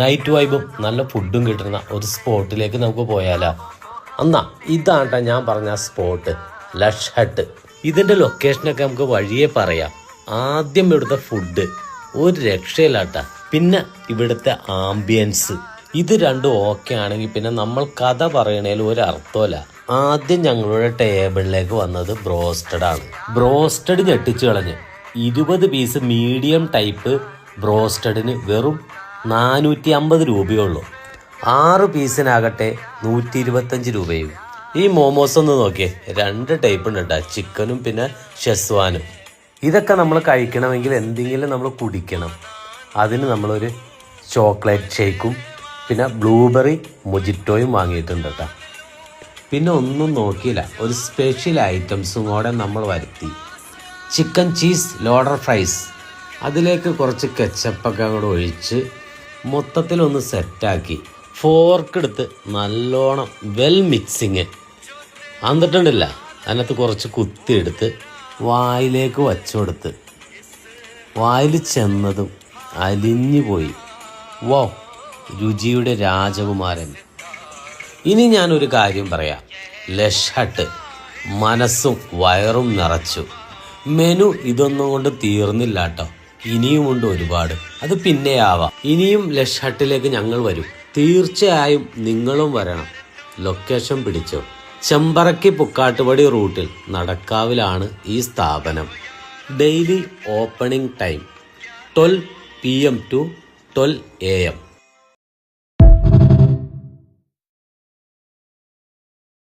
Night വൈബും നല്ല ഫുഡും കിട്ടുന്ന ഒരു സ്പോട്ടിലേക്ക് നമുക്ക് പോയാലോ? എന്നാ ഇതാണ്ട ഞാൻ പറഞ്ഞ സ്പോട്ട്, ലഷ് ഹട്ട്. ഇതിൻ്റെ ലൊക്കേഷനൊക്കെ നമുക്ക് വഴിയേ പറയാം. ആദ്യം ഇവിടുത്തെ ഫുഡ് ഒരു രക്ഷയില്ലാട്ട, പിന്നെ ഇവിടുത്തെ ആംബിയൻസ്, ഇത് രണ്ടും ഓക്കെ ആണെങ്കിൽ പിന്നെ നമ്മൾ കഥ പറയണേൽ ഒരു അർത്ഥമല്ല. ആദ്യം ഞങ്ങളുടെ ടേബിളിലേക്ക് വന്നത് ബ്രോസ്റ്റഡ് ആണ്. ബ്രോസ്റ്റഡ് ഞെട്ടിച്ചു കളഞ്ഞ് 20 പീസ് മീഡിയം ടൈപ്പ് ബ്രോസ്റ്റഡിന് വെറും 450 രൂപയുള്ളൂ. 6 പീസിനാകട്ടെ 125 രൂപയും. ഈ മോമോസ് ഒന്ന് നോക്കിയേ, 2 ടൈപ്പ് ഉണ്ട് കേട്ടോ, ചിക്കനും പിന്നെ ഷെസ്വാനും. ഇതൊക്കെ നമ്മൾ കഴിക്കണമെങ്കിൽ എന്തെങ്കിലും നമ്മൾ കുടിക്കണം. അതിന് നമ്മളൊരു ചോക്ലേറ്റ് ഷേക്കും പിന്നെ ബ്ലൂബെറി മൊജിറ്റോയും വാങ്ങിയിട്ടുണ്ട് കേട്ടോ. പിന്നെ ഒന്നും നോക്കിയില്ല, ഒരു സ്പെഷ്യൽ ഐറ്റംസും കൂടെ നമ്മൾ വരുത്തി. ചിക്കൻ ചീസ് ലോഡർ ഫ്രൈസ്, അതിലേക്ക് കുറച്ച് കെച്ചപ്പൊക്കെ അങ്ങോട്ട് ഒഴിച്ച് മൊത്തത്തിലൊന്ന് സെറ്റാക്കി ഫോർക്ക് എടുത്ത് നല്ലോണം വെൽ മിക്സിങ് എന്നിട്ടുണ്ടല്ല, അതിനകത്ത് കുറച്ച് കുത്തിയെടുത്ത് വായിലേക്ക് വച്ചുകൊടുത്ത് വായിൽ ചെന്നതും അലിഞ്ഞു പോയി. വോ, രുചിയുടെ രാജകുമാരൻ. ഇനി ഞാനൊരു കാര്യം പറയാം, ലഷ് ഹട്ട് മനസ്സും വയറും നിറച്ചു. മെനു ഇതൊന്നും കൊണ്ട് തീർന്നില്ല കേട്ടോ, ഇനിയുമുണ്ട് ഒരുപാട്. അത് പിന്നെ ആവാം. ഇനിയും ലഷ് ഹട്ടിലേക്ക് ഞങ്ങൾ വരും, തീർച്ചയായും നിങ്ങളും വരണം. ലൊക്കേഷൻ പിടിച്ചോ, ചെമ്പറക്കി പുക്കാട്ടുപടി റൂട്ടിൽ നടക്കാവിലാണ് ഈ സ്ഥാപനം. Daily opening time 12 PM to 12 AM.